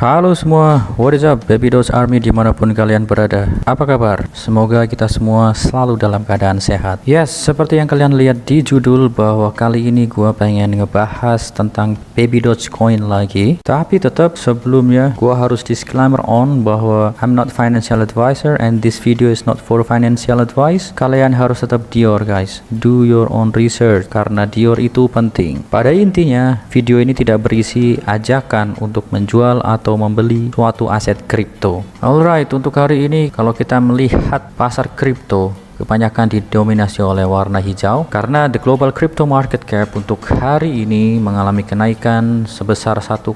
Halo semua, what is up Baby Doge Army dimanapun kalian berada. Apa kabar? Semoga kita semua selalu dalam keadaan sehat. Yes, seperti yang kalian lihat di judul, bahwa kali ini gua pengen ngebahas tentang Baby Doge Coin lagi. Tapi tetap sebelumnya gua harus disclaimer on bahwa I'm not financial advisor and this video is not for financial advice. Kalian harus tetap Dior guys, do your own research karena Dior itu penting. Pada intinya video ini tidak berisi ajakan untuk menjual atau membeli suatu aset kripto. Alright, untuk hari ini kalau kita melihat pasar kripto, kebanyakan didominasi oleh warna hijau karena the global crypto market cap untuk hari ini mengalami kenaikan sebesar 1,06%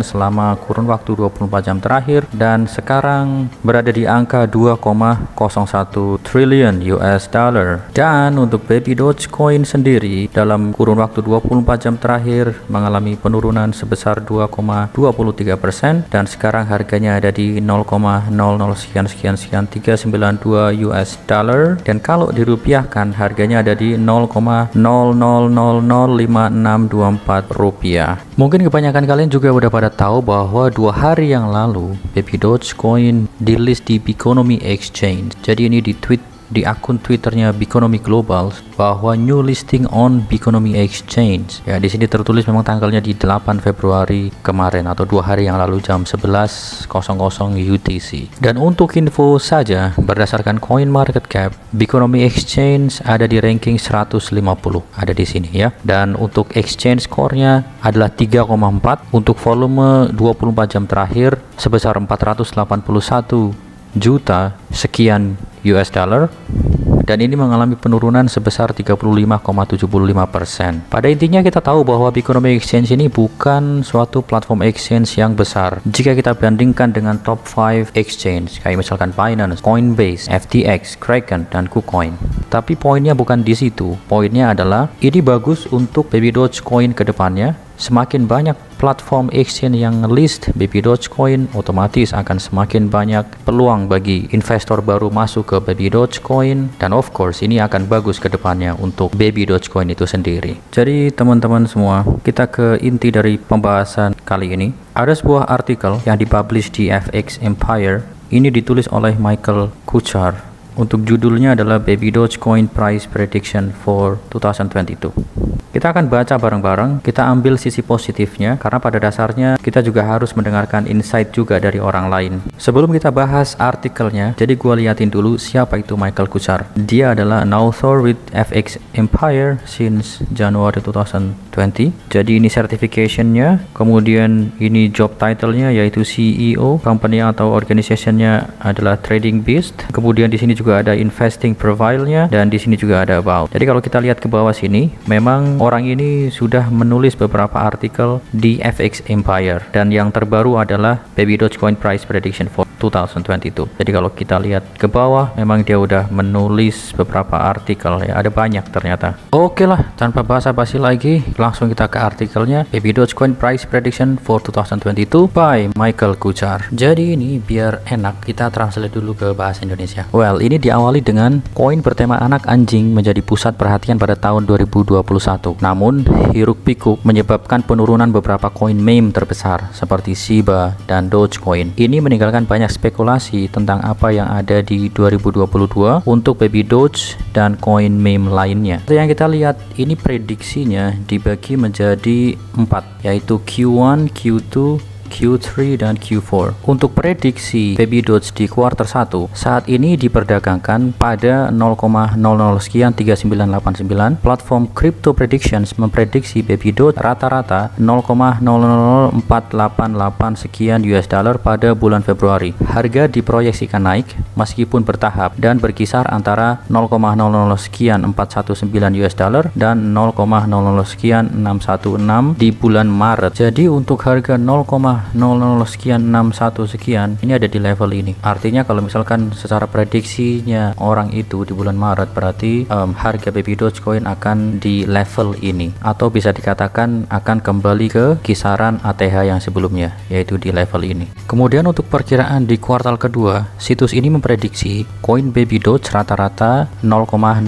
selama kurun waktu 24 jam terakhir dan sekarang berada di angka 2,01 triliun US dollar. Dan untuk Baby Doge Coin sendiri dalam kurun waktu 24 jam terakhir mengalami penurunan sebesar 2,23% dan sekarang harganya ada di 0,00 sekian 392 US dollar, dan kalau dirupiahkan harganya ada di 0,00005624 rupiah. Mungkin kebanyakan kalian juga udah pada tahu bahwa 2 hari yang lalu Baby Doge Coin di-list di Biconomy Exchange. Jadi ini di akun Twitternya Biconomy Global bahwa new listing on Biconomy Exchange. Ya, di sini tertulis memang tanggalnya di 8 Februari kemarin atau 2 hari yang lalu jam 11.00 UTC. Dan untuk info saja, berdasarkan coin market cap, Biconomy Exchange ada di ranking 150, ada di sini ya. Dan untuk exchange score-nya adalah 3,4 untuk volume 24 jam terakhir sebesar 481 juta sekian US dollar, dan ini mengalami penurunan sebesar 35,75%. Pada intinya kita tahu bahwa Biconomy Exchange ini bukan suatu platform exchange yang besar jika kita bandingkan dengan top 5 exchange kayak misalkan Binance, Coinbase, FTX, Kraken, dan KuCoin. Tapi poinnya bukan di situ. Poinnya adalah ini bagus untuk Baby Doge Coin ke depannya. Semakin banyak platform exchange yang list Baby Doge Coin, otomatis akan semakin banyak peluang bagi investor baru masuk ke Baby Doge Coin, dan of course ini akan bagus ke depannya untuk Baby Doge Coin itu sendiri. Jadi teman-teman semua, kita ke inti dari pembahasan kali ini. Ada sebuah artikel yang dipublish di FX Empire. Ini ditulis oleh Michael Kuchar. Untuk judulnya adalah Baby Doge Coin Price Prediction for 2022. Kita akan baca bareng-bareng, kita ambil sisi positifnya karena pada dasarnya kita juga harus mendengarkan insight juga dari orang lain. Sebelum kita bahas artikelnya, jadi gua liatin dulu siapa itu Michael Kuchar. Dia adalah an author with FX Empire since January 2020. Jadi ini certification-nya, kemudian ini job title-nya yaitu CEO, company atau organization-nya adalah Trading Beast. Kemudian di sini juga ada investing profile-nya dan di sini juga ada about. Jadi kalau kita lihat ke bawah sini, memang orang ini sudah menulis beberapa artikel di FX Empire dan yang terbaru adalah Baby Doge Coin Price Prediction for 2022. Jadi kalau kita lihat ke bawah, memang dia udah menulis beberapa artikel ya, ada banyak ternyata. Oke lah, tanpa basa-basi lagi, langsung kita ke artikelnya. Baby Doge Coin Price Prediction for 2022 by Michael Kuchar. Jadi ini biar enak, kita translate dulu ke bahasa Indonesia. Well, ini diawali dengan koin bertema anak anjing menjadi pusat perhatian pada tahun 2021. Namun, hiruk-pikuk menyebabkan penurunan beberapa koin meme terbesar seperti Shiba dan Dogecoin. Ini meninggalkan banyak spekulasi tentang apa yang ada di 2022 untuk Baby Doge dan koin meme lainnya. Yang kita lihat ini prediksinya dibagi menjadi 4, yaitu Q1, Q2, Q3 dan Q4. Untuk prediksi Baby Doge di kuartal 1 saat ini diperdagangkan pada 0,00 sekian 3989. Platform Crypto Predictions memprediksi Baby Doge rata-rata 0,000488 sekian US dollar pada bulan Februari. Harga diproyeksikan naik meskipun bertahap dan berkisar antara 0,00 sekian 419 US dollar dan 0,00 sekian 616 di bulan Maret. Jadi untuk harga 0,00 sekian 61 sekian ini ada di level ini. Artinya kalau misalkan secara prediksinya orang itu di bulan Maret, berarti harga Baby Doge Coin akan di level ini, atau bisa dikatakan akan kembali ke kisaran ATH yang sebelumnya, yaitu di level ini. Kemudian untuk perkiraan di kuartal kedua, situs ini memprediksi koin Baby Doge rata-rata 0,000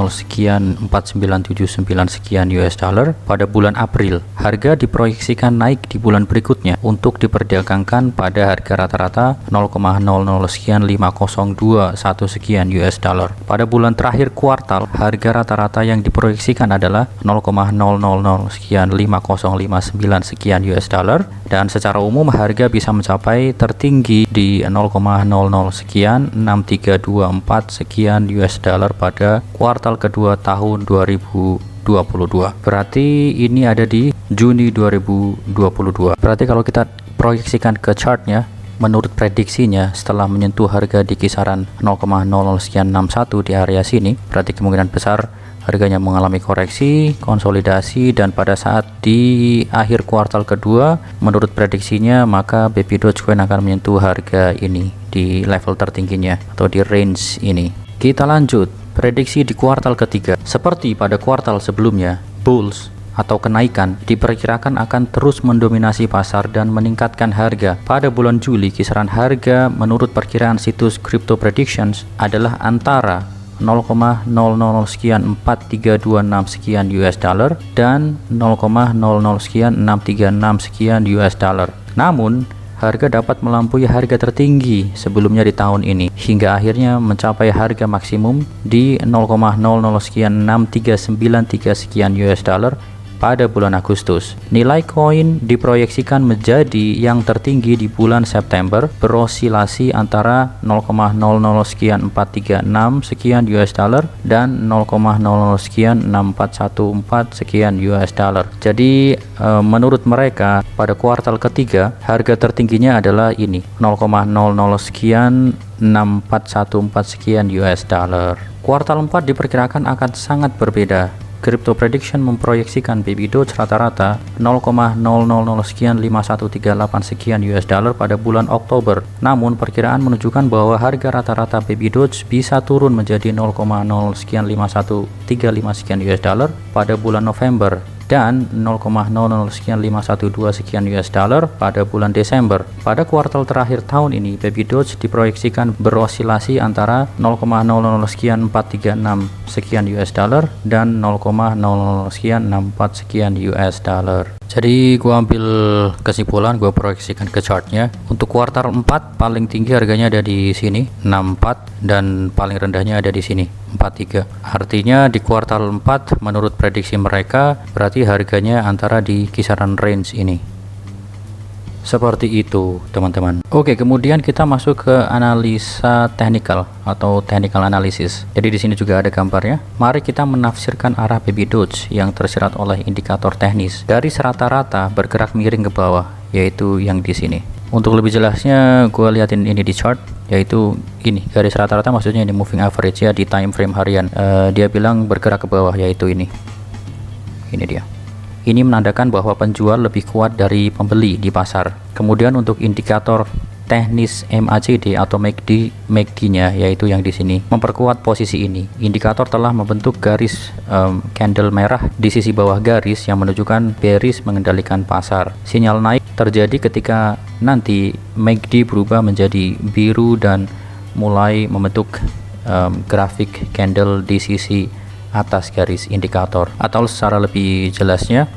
sekian 4979 sekian US dollar pada bulan April. Harga diproyeksikan naik di bulan berikutnya untuk diperdagangkan pada harga rata-rata 0,00 sekian 502 sekian US dollar. Pada bulan terakhir kuartal, harga rata-rata yang diproyeksikan adalah 0,000 sekian 5059 sekian US dollar, dan secara umum harga bisa mencapai tertinggi di 0,00 sekian 6324 sekian US dollar pada kuartal kedua tahun 2022. Berarti ini ada di Juni 2022. Berarti kalau kita proyeksikan ke chartnya, menurut prediksinya setelah menyentuh harga di kisaran 0,00 sekian 61 di area sini, berarti kemungkinan besar harganya mengalami koreksi, konsolidasi, dan pada saat di akhir kuartal kedua, menurut prediksinya maka Baby Dogecoin akan menyentuh harga ini di level tertingginya atau di range ini. Kita lanjut, prediksi di kuartal ketiga. Seperti pada kuartal sebelumnya, bulls atau kenaikan diperkirakan akan terus mendominasi pasar dan meningkatkan harga. Pada bulan Juli, kisaran harga menurut perkiraan situs Crypto Predictions adalah antara 0,00 sekian 4326 sekian US dollar dan 0,00 sekian 636 sekian US dollar. Namun, harga dapat melampaui harga tertinggi sebelumnya di tahun ini hingga akhirnya mencapai harga maksimum di 0,00 sekian 6393 sekian US dollar pada bulan Agustus. Nilai koin diproyeksikan menjadi yang tertinggi di bulan September, berosilasi antara 0,00 sekian 436 sekian US dollar dan 0,00 sekian 6414 sekian US dollar. Jadi menurut mereka pada kuartal ketiga harga tertingginya adalah ini 0,00 sekian 6414 sekian US dollar. Kuartal 4 diperkirakan akan sangat berbeda. Crypto Prediction memproyeksikan Baby Doge rata-rata 0,000 sekian 5138 sekian US dollar pada bulan Oktober. Namun perkiraan menunjukkan bahwa harga rata-rata Baby Doge bisa turun menjadi 0,0 sekian 5135 sekian US dollar pada bulan November dan 0,00 sekian 512 sekian US dollar pada bulan Desember. Pada kuartal terakhir tahun ini, Baby Doge diproyeksikan berosilasi antara 0,00 sekian 436 sekian US dollar dan 0,00 sekian 64 sekian US dollar. Jadi gua ambil kesimpulan, gua proyeksikan ke chartnya. Untuk kuartal 4 paling tinggi harganya ada di sini 64 dan paling rendahnya ada di sini 43. Artinya di kuartal 4 menurut prediksi mereka berarti harganya antara di kisaran range ini. Seperti itu, teman-teman. Oke, kemudian kita masuk ke analisa teknikal atau technical analysis. Jadi di sini juga ada gambarnya. Mari kita menafsirkan arah Baby Doge yang tersirat oleh indikator teknis. Garis rata-rata bergerak miring ke bawah, yaitu yang di sini. Untuk lebih jelasnya, gue liatin ini di chart, yaitu gini, garis rata-rata maksudnya ini moving average ya di time frame harian. Dia bilang bergerak ke bawah, yaitu ini. Ini dia. Ini menandakan bahwa penjual lebih kuat dari pembeli di pasar. Kemudian untuk indikator teknis MACD atau MACD-nya yaitu yang di sini memperkuat posisi ini. Indikator telah membentuk garis candle merah di sisi bawah garis yang menunjukkan bearish mengendalikan pasar. Sinyal naik terjadi ketika nanti MACD berubah menjadi biru dan mulai membentuk grafik candle di sisi atas garis indikator. Atau secara lebih jelasnya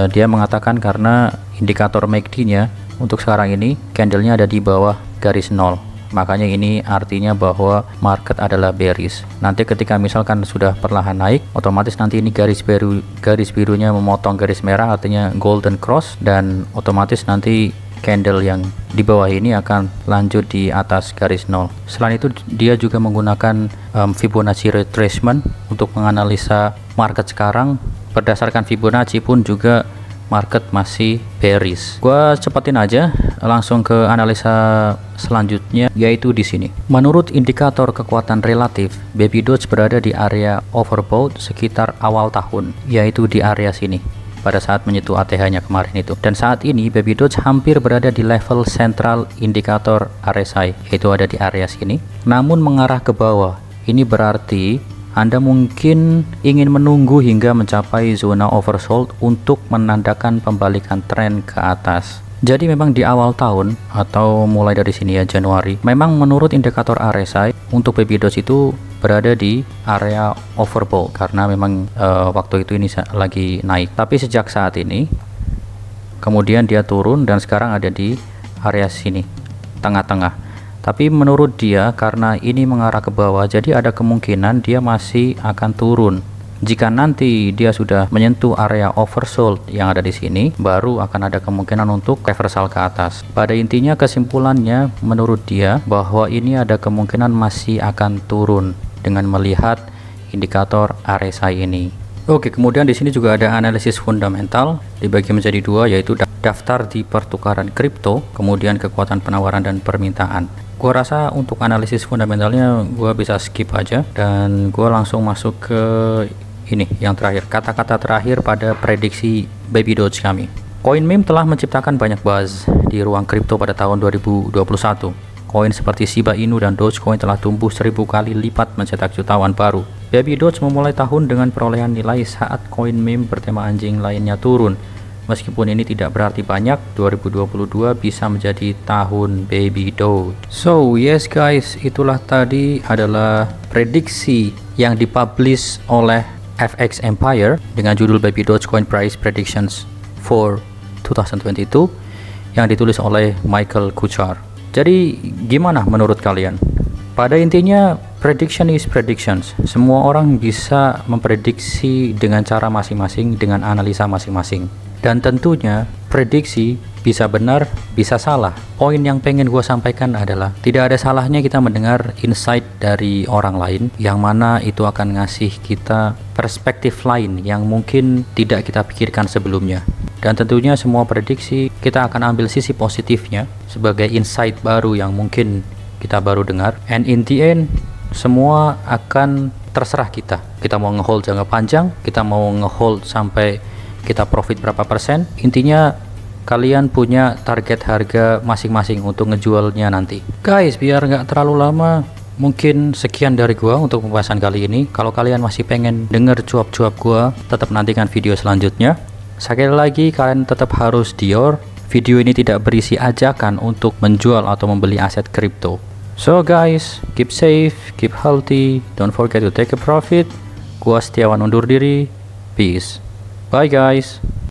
dia mengatakan karena indikator MACD-nya untuk sekarang ini candlenya ada di bawah garis 0, makanya ini artinya bahwa market adalah bearish. Nanti ketika misalkan sudah perlahan naik, otomatis nanti ini garis birunya memotong garis merah, artinya golden cross, dan otomatis nanti candle yang di bawah ini akan lanjut di atas garis 0. Selain itu dia juga menggunakan Fibonacci retracement untuk menganalisa market sekarang. Berdasarkan Fibonacci pun juga market masih bearish. Gua cepetin aja langsung ke analisa selanjutnya, yaitu di sini. Menurut indikator kekuatan relatif, Baby Doge berada di area overbought sekitar awal tahun, yaitu di area sini pada saat menyentuh ATH-nya kemarin itu. Dan saat ini Baby Doge hampir berada di level sentral indikator RSI, yaitu ada di area sini, namun mengarah ke bawah. Ini berarti Anda mungkin ingin menunggu hingga mencapai zona oversold untuk menandakan pembalikan tren ke atas. Jadi memang di awal tahun atau mulai dari sini ya, Januari, memang menurut indikator RSI untuk Baby Doge itu berada di area overbought karena memang waktu itu ini lagi naik. Tapi sejak saat ini kemudian dia turun dan sekarang ada di area sini, tengah-tengah. Tapi menurut dia karena ini mengarah ke bawah, jadi ada kemungkinan dia masih akan turun. Jika nanti dia sudah menyentuh area oversold yang ada di sini, baru akan ada kemungkinan untuk reversal ke atas. Pada intinya kesimpulannya menurut dia bahwa ini ada kemungkinan masih akan turun dengan melihat indikator RSI ini. Oke, kemudian di sini juga ada analisis fundamental dibagi menjadi dua, yaitu daftar di pertukaran kripto, kemudian kekuatan penawaran dan permintaan. Gua rasa untuk analisis fundamentalnya gua bisa skip aja dan gua langsung masuk ke ini yang terakhir, kata-kata terakhir pada prediksi Baby Doge kami. CoinMeme telah menciptakan banyak buzz di ruang kripto pada tahun 2021. Koin seperti Shiba Inu dan Dogecoin telah tumbuh 1000 kali lipat mencetak jutawan baru. Baby Doge memulai tahun dengan perolehan nilai saat CoinMeme bertema anjing lainnya turun. Meskipun ini tidak berarti banyak, 2022 bisa menjadi tahun Baby Doge. So yes guys, itulah tadi adalah prediksi yang dipublish oleh FX Empire dengan judul Baby Dogecoin Price Predictions for 2022 yang ditulis oleh Michael Kuchar. Jadi gimana menurut kalian? Pada intinya prediction is predictions. Semua orang bisa memprediksi dengan cara masing-masing, dengan analisa masing-masing. Dan tentunya prediksi bisa benar, bisa salah. Poin yang pengen gue sampaikan adalah tidak ada salahnya kita mendengar insight dari orang lain yang mana itu akan ngasih kita perspektif lain yang mungkin tidak kita pikirkan sebelumnya. Dan tentunya semua prediksi kita akan ambil sisi positifnya sebagai insight baru yang mungkin kita baru dengar. And in the end semua akan terserah kita. Kita mau ngehold jangka panjang, kita mau ngehold sampai kita profit berapa persen. Intinya kalian punya target harga masing-masing untuk ngejualnya nanti. Guys, biar nggak terlalu lama, mungkin sekian dari gua untuk pembahasan kali ini. Kalau kalian masih pengen denger cuap-cuap gua, tetap nantikan video selanjutnya. Sekali lagi, kalian tetap harus dior. Video ini tidak berisi ajakan untuk menjual atau membeli aset kripto. So guys, keep safe, keep healthy, don't forget to take a profit. Gua Setiawan undur diri. Peace. Bye guys.